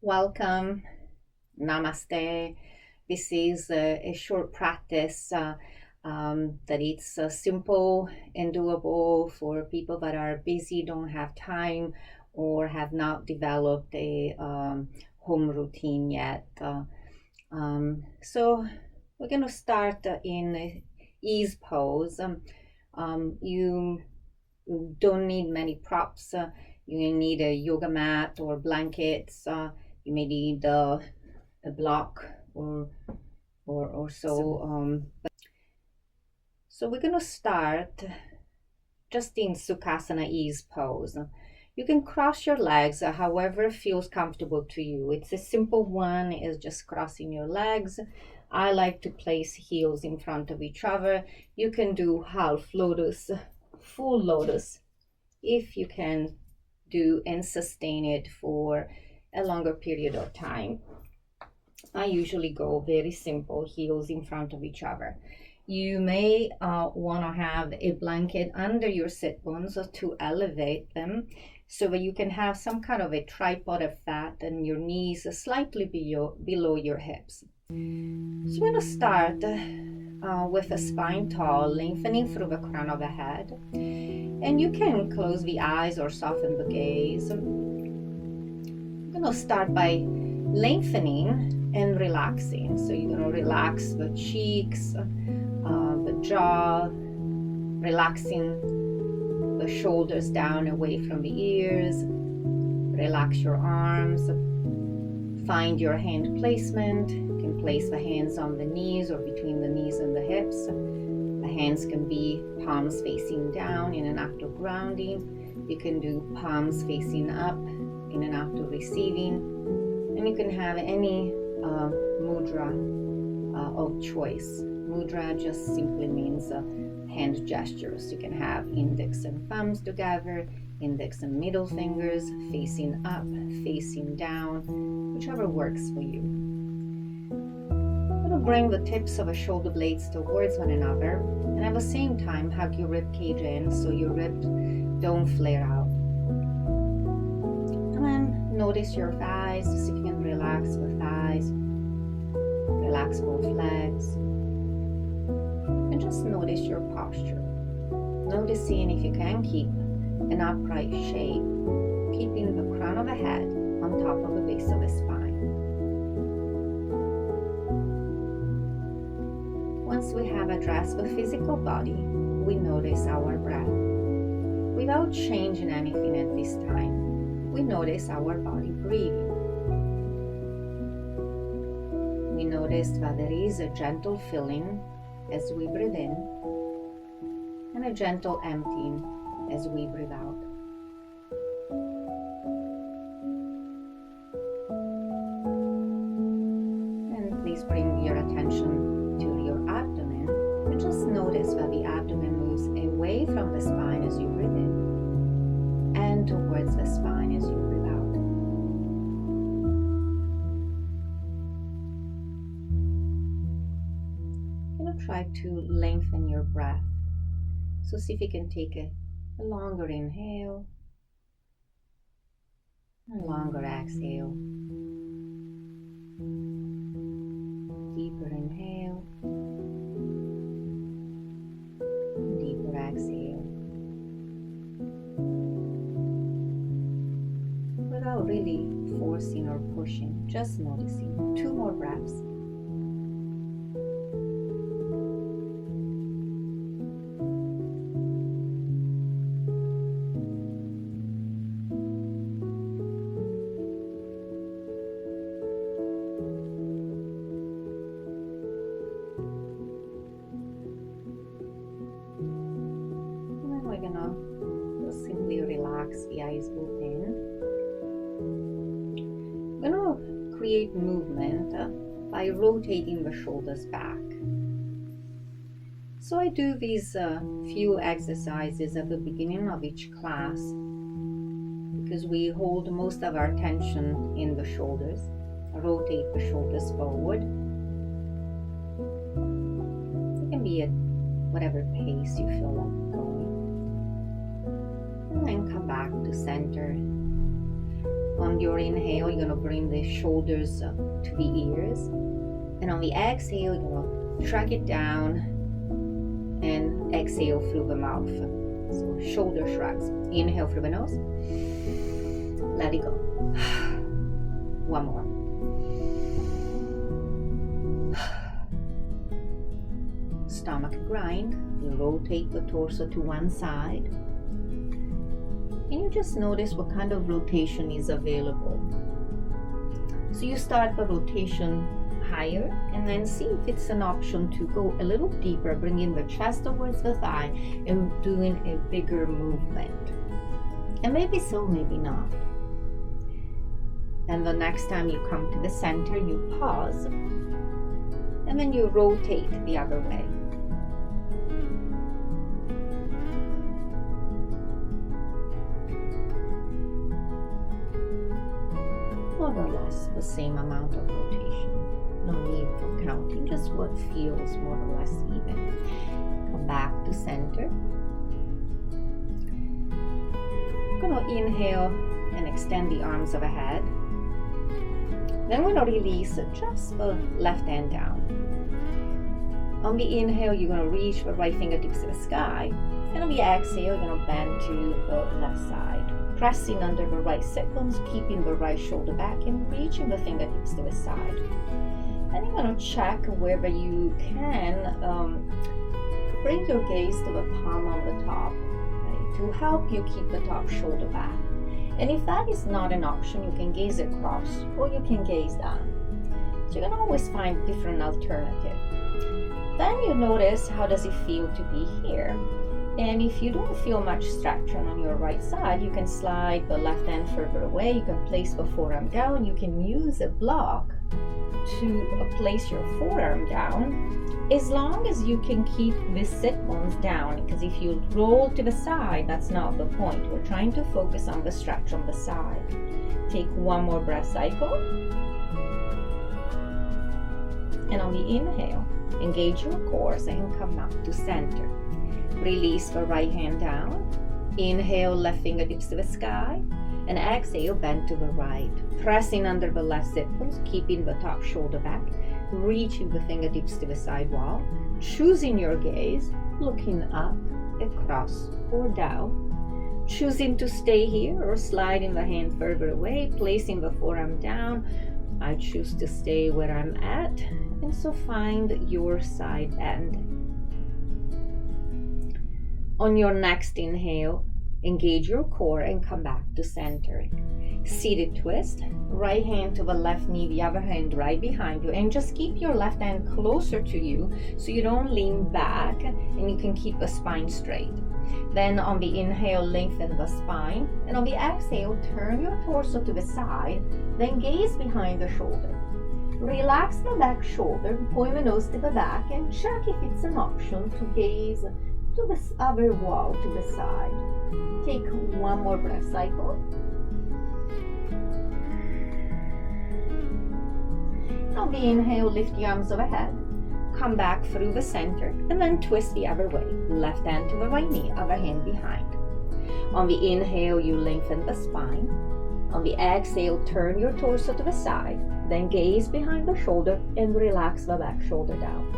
Welcome, namaste. This is a short practice that it's simple and doable for people that are busy, don't have time, or have not developed a home routine yet. So we're going to start in ease pose. You don't need many props. You need a yoga mat or blankets. You may need a block or so. So we're going to start just in Sukhasana ease pose. You can cross your legs however feels comfortable to you. It's a simple one, is just crossing your legs. I like to place heels in front of each other. You can do half lotus, full lotus, if you can do and sustain it for a longer period of time. I usually go very simple, heels in front of each other. You may want to have a blanket under your sit bones to elevate them so that you can have some kind of a tripod effect and your knees slightly below your hips. So we're going to start with a spine tall, lengthening through the crown of the head. And you can close the eyes or soften the gaze. I'm going to start by lengthening and relaxing. So you're going to relax the cheeks, the jaw, relaxing the shoulders down away from the ears. Relax your arms. Find your hand placement. You can place the hands on the knees or between the knees and the hips. The hands can be palms facing down in an act of grounding. You can do palms facing up in an act of receiving. And you can have any mudra of choice. Mudra just simply means hand gestures. You can have index and thumbs together, index and middle fingers facing up, facing down, whichever works for you. Bring the tips of the shoulder blades towards one another, and at the same time hug your rib cage in so your ribs don't flare out. And then notice your thighs, see if you can relax the thighs, relax both legs, and just notice your posture. Noticing if you can keep an upright shape, keeping the crown of the head on top of the base of the spine. Once we have addressed the physical body, we notice our breath. Without changing anything at this time, we notice our body breathing. We notice that there is a gentle filling as we breathe in and a gentle emptying as we breathe out. And please bring your attention to your abdomen and just notice that the abdomen moves away from the spine as you breathe in and towards the spine as you breathe out. You're going to try to lengthen your breath. So see if you can take a longer inhale and longer exhale. Deeper inhale, deeper exhale. Without really forcing or pushing, just noticing. 2 more breaths. Simply relax the eyes open. We're going to create movement by rotating the shoulders back. So I do these few exercises at the beginning of each class because we hold most of our tension in the shoulders. Rotate the shoulders forward. It can be at whatever pace you feel like going. And then come back to center. On your inhale, you're gonna bring the shoulders to the ears. And on the exhale, you're gonna shrug it down and exhale through the mouth. So shoulder shrugs. Inhale through the nose. Let it go. One more. Stomach grind. You rotate the torso to one side. And you just notice what kind of rotation is available. So you start the rotation higher and then see if it's an option to go a little deeper, bringing the chest towards the thigh and doing a bigger movement. And maybe so, maybe not. And the next time you come to the center, you pause and then you rotate the other way. More or less the same amount of rotation. No need for counting, just what feels more or less even. Come back to center. Gonna inhale and extend the arms overhead. Then we're gonna release just the left hand down. On the inhale, you're gonna reach the right fingertips to the sky. And on the exhale, you're gonna bend to the left side. Pressing under the right sit bones, keeping the right shoulder back and reaching the fingertips to the side. And you're going to check wherever you can bring your gaze to the palm on the top, right, to help you keep the top shoulder back. And if that is not an option, you can gaze across or you can gaze down. So you can always find different alternative. Then you notice how does it feel to be here. And if you don't feel much traction on your right side, you can slide the left hand further away. You can place the forearm down. You can use a block to place your forearm down, as long as you can keep the sit bones down, because if you roll to the side, that's not the point. We're trying to focus on the stretch on the side. Take one more breath cycle. And on the inhale, engage your core and come up to center. Release the right hand down. Inhale, left fingertips to the sky. And exhale, bend to the right. Pressing under the left sit bones, keeping the top shoulder back. Reaching the fingertips to the side wall. Choosing your gaze, looking up, across, or down. Choosing to stay here or sliding the hand further away, placing the forearm down. I choose to stay where I'm at. And so find your side bend. On your next inhale, engage your core and come back to center. Seated twist, right hand to the left knee, the other hand right behind you, and just keep your left hand closer to you so you don't lean back and you can keep the spine straight. Then on the inhale, lengthen the spine, and on the exhale, turn your torso to the side, then gaze behind the shoulder. Relax the back shoulder, point the nose to the back, and check if it's an option to gaze to this other wall to the side. Take one more breath cycle. On the inhale, lift the arms overhead. Come back through the center and then twist the other way. Left hand to the right knee, other hand behind. On the inhale, you lengthen the spine. On the exhale, turn your torso to the side. Then gaze behind the shoulder and relax the back shoulder down.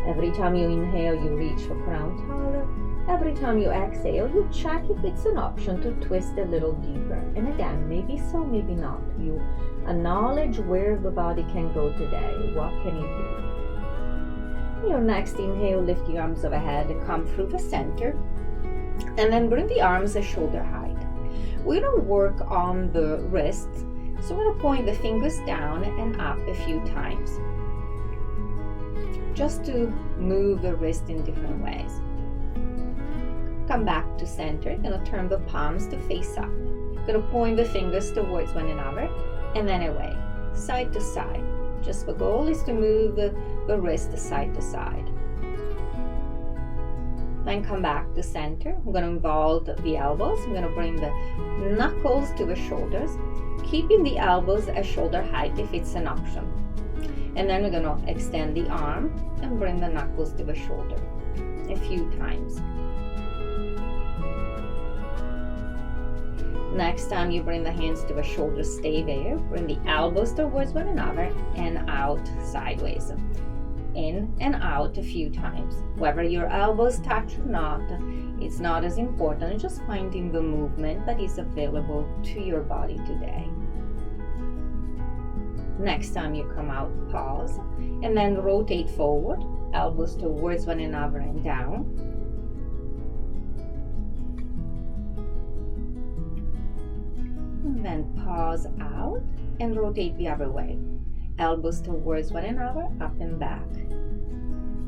Every time you inhale, you reach for crown taller. Every time you exhale, you check if it's an option to twist a little deeper. And again, maybe so, maybe not. You acknowledge where the body can go today. What can you do? Your next inhale, lift the arms overhead and come through the center. And then bring the arms at shoulder height. We're going to work on the wrists. So we're going to point the fingers down and up a few times, just to move the wrist in different ways. Come back to center. You're going to turn the palms to face up. You're going to point the fingers towards one another and then away, side to side. Just the goal is to move the wrist side to side. Then come back to center. I'm going to involve the elbows. I'm going to bring the knuckles to the shoulders, keeping the elbows at shoulder height if it's an option. And then we're going to extend the arm and bring the knuckles to the shoulder a few times. Next time you bring the hands to the shoulders, stay there. Bring the elbows towards one another and out sideways. In and out a few times. Whether your elbows touch or not, it's not as important. Just finding the movement that is available to your body today. Next time you come out, pause, and then rotate forward, elbows towards one another and down. And then pause out and rotate the other way. Elbows towards one another, up and back.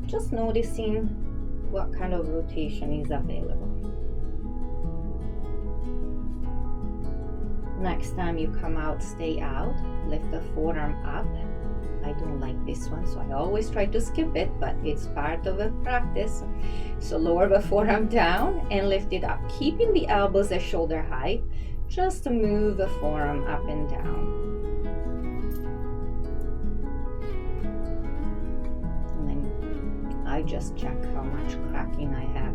Just noticing what kind of rotation is available. Next time you come out, stay out. Lift the forearm up. I don't like this one, so I always try to skip it, but it's part of the practice. So lower the forearm down and lift it up, keeping the elbows at shoulder height, just to move the forearm up and down. And then I just check how much cracking I have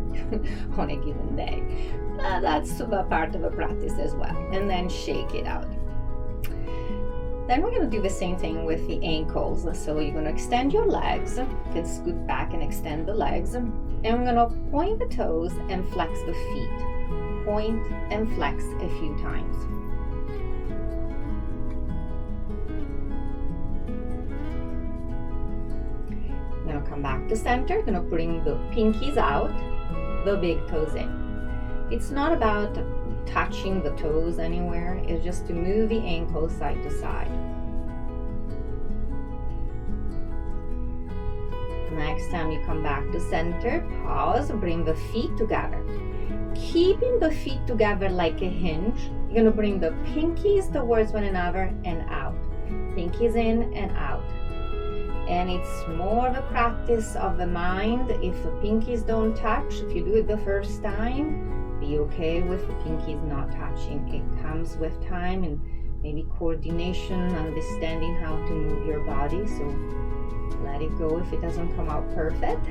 on a given day. That's the part of the practice as well. And then shake it out. Then we're going to do the same thing with the ankles. So you're going to extend your legs. You can scoot back and extend the legs. And we're going to point the toes and flex the feet. Point and flex a few times. I'm going to come back to center. Going to bring the pinkies out, the big toes in. It's not about touching the toes anywhere, it's just to move the ankles side to side. Next time you come back to center, pause, bring the feet together. Keeping the feet together like a hinge, you're going to bring the pinkies towards one another and out. Pinkies in and out. And it's more of a practice of the mind. If the pinkies don't touch, if you do it the first time, be okay with the pinkies not touching. It comes with time and maybe coordination, understanding how to move your body. So let it go if it doesn't come out perfect.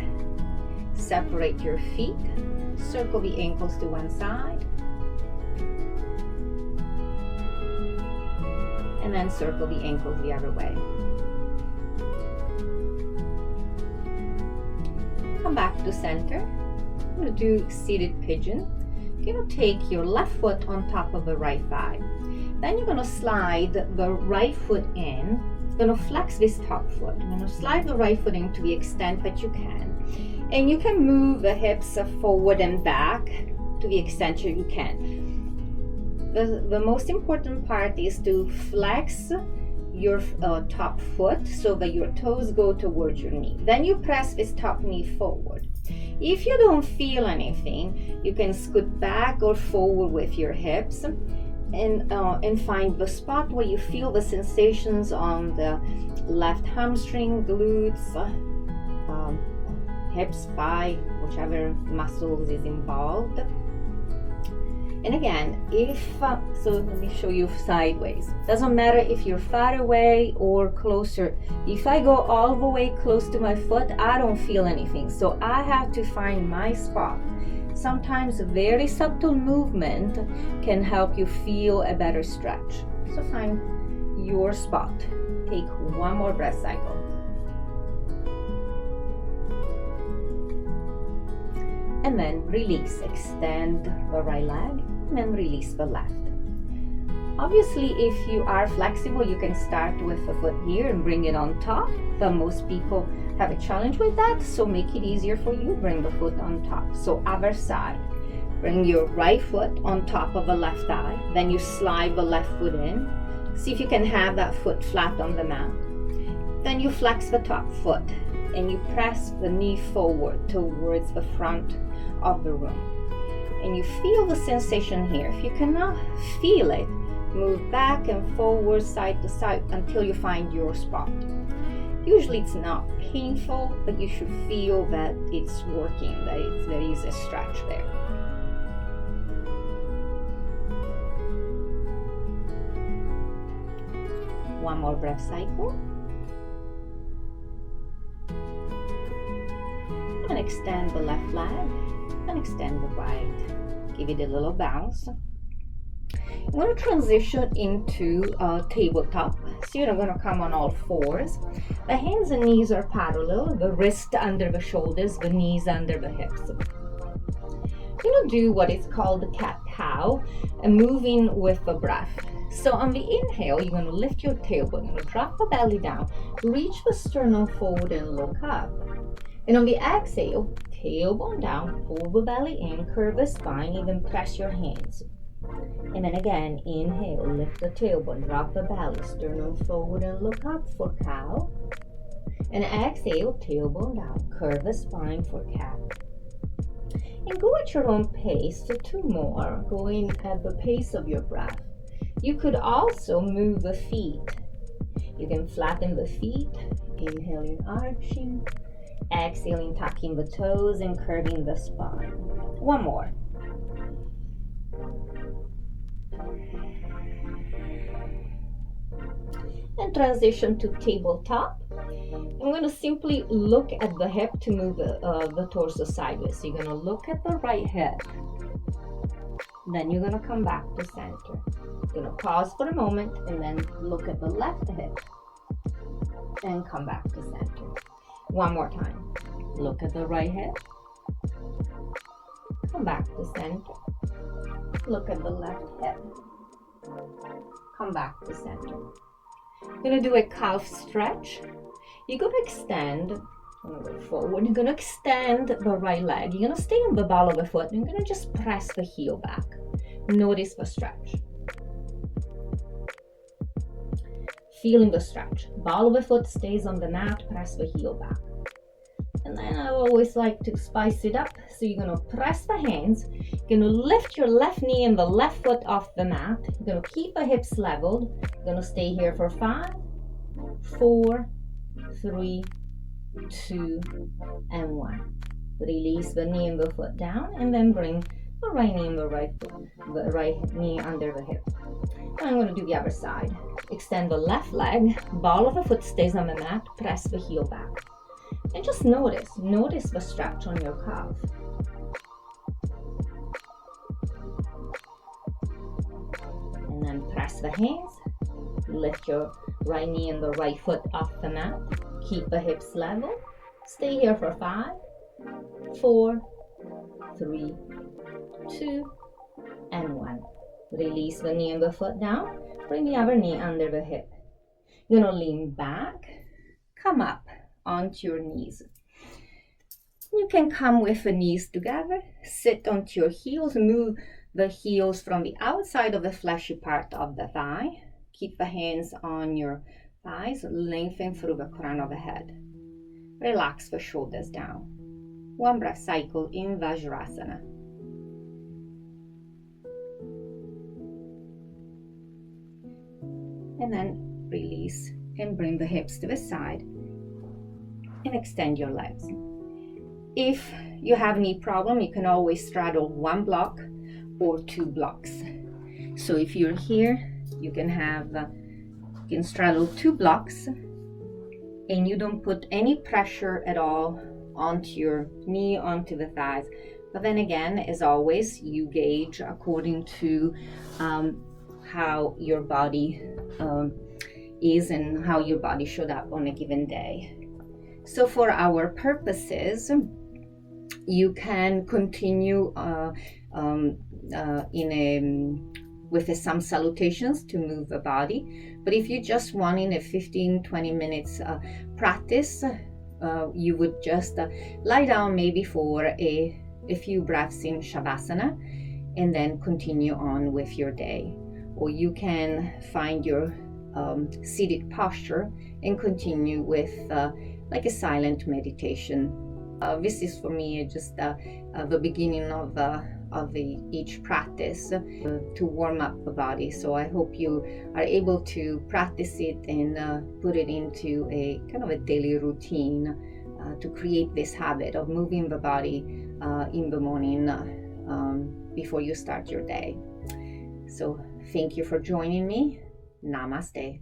Separate your feet. Circle the ankles to one side. And then circle the ankles the other way. Come back to center. I'm going to do seated pigeon. You're going to take your left foot on top of the right thigh. Then you're going to slide the right foot in. You're going to flex this top foot. You're going to slide the right foot in to the extent that you can. And you can move the hips forward and back to the extent that you can. The most important part is to flex your top foot so that your toes go towards your knee. Then you press this top knee forward. If you don't feel anything, you can scoot back or forward with your hips and find the spot where you feel the sensations on the left hamstring, glutes, hips, thigh, whichever muscles is involved. And again, so let me show you sideways. Doesn't matter if you're far away or closer. If I go all the way close to my foot, I don't feel anything. So I have to find my spot. Sometimes a very subtle movement can help you feel a better stretch. So find your spot. Take one more breath cycle. And then release. Extend the right leg and then release the left. Obviously, if you are flexible, you can start with the foot here and bring it on top, but most people have a challenge with that, so make it easier for you. Bring the foot on top. So other side. Bring your right foot on top of the left thigh, then you slide the left foot in. See if you can have that foot flat on the mat. Then you flex the top foot and you press the knee forward towards the front of the room. And you feel the sensation here. If you cannot feel it, move back and forward, side to side until you find your spot. Usually it's not painful, but you should feel that it's working, that there is a stretch there. One more breath cycle. And extend the left leg and extend the right. Give it a little bounce. I'm going to transition into tabletop. So you're going to come on all fours. The hands and knees are parallel, the wrist under the shoulders, the knees under the hips. You're going to do what is called the cat-cow, and moving with the breath. So on the inhale, you're going to lift your tailbone, you're going to drop the belly down, reach the sternum forward and look up. And on the exhale, tailbone down, pull the belly in, curve the spine, even press your hands. And then again, inhale, lift the tailbone, drop the belly, sternum forward and look up for cow. And exhale, tailbone down, curve the spine for cat. And go at your own pace, so 2 more, going at the pace of your breath. You could also move the feet. You can flatten the feet, inhaling, arching, exhaling, tucking the toes and curving the spine. 1 more. And transition to tabletop. I'm going to simply look at the hip to move the torso sideways. So you're going to look at the right hip. Then you're going to come back to center. You're going to pause for a moment and then look at the left hip and come back to center. 1 more time. Look at the right hip. Come back to center. Look at the left hip. Come back to center. You're going to do a calf stretch. You're going to extend, go forward. You're going to extend the right leg. You're going to stay on the ball of the foot. You're going to just press the heel back. Notice the stretch. Feeling the stretch. Ball of the foot stays on the mat. Press the heel back. And then I always like to spice it up. So you're going to press the hands. You're going to lift your left knee and the left foot off the mat. You're going to keep the hips leveled. You're going to stay here for 5, 4, 3, 2, and 1. Release the knee and the foot down, and then bring the right knee and the right knee under the hip. And I'm going to do the other side. Extend the left leg. Ball of the foot stays on the mat. Press the heel back. And just notice the stretch on your calf. And then press the hands. Lift your right knee and the right foot off the mat. Keep the hips level. Stay here for 5, 4, 3, 2, and 1. Release the knee and the foot down. Bring the other knee under the hip. You're going to lean back. Come up onto your knees. You can come with the knees together. Sit onto your heels. Move the heels from the outside of the fleshy part of the thigh. Keep the hands on your thighs. Lengthen through the crown of the head. Relax the shoulders down. 1 breath cycle in Vajrasana. And then release and bring the hips to the side and extend your legs. If you have any problem, you can always straddle 1 block or 2 blocks. So if you're here, you can straddle 2 blocks and you don't put any pressure at all onto your knee, onto the thighs. But then again, as always, you gauge according to how your body is and how your body showed up on a given day. So for our purposes, you can continue with the Sun Salutations to move the body. But if you just want in a 15-20 minutes practice, you would just lie down maybe for a few breaths in Savasana and then continue on with your day. Or you can find your seated posture and continue with like a silent meditation. This is for me just the beginning of each practice to warm up the body. So I hope you are able to practice it and put it into a kind of a daily routine to create this habit of moving the body in the morning before you start your day. So thank you for joining me. Namaste.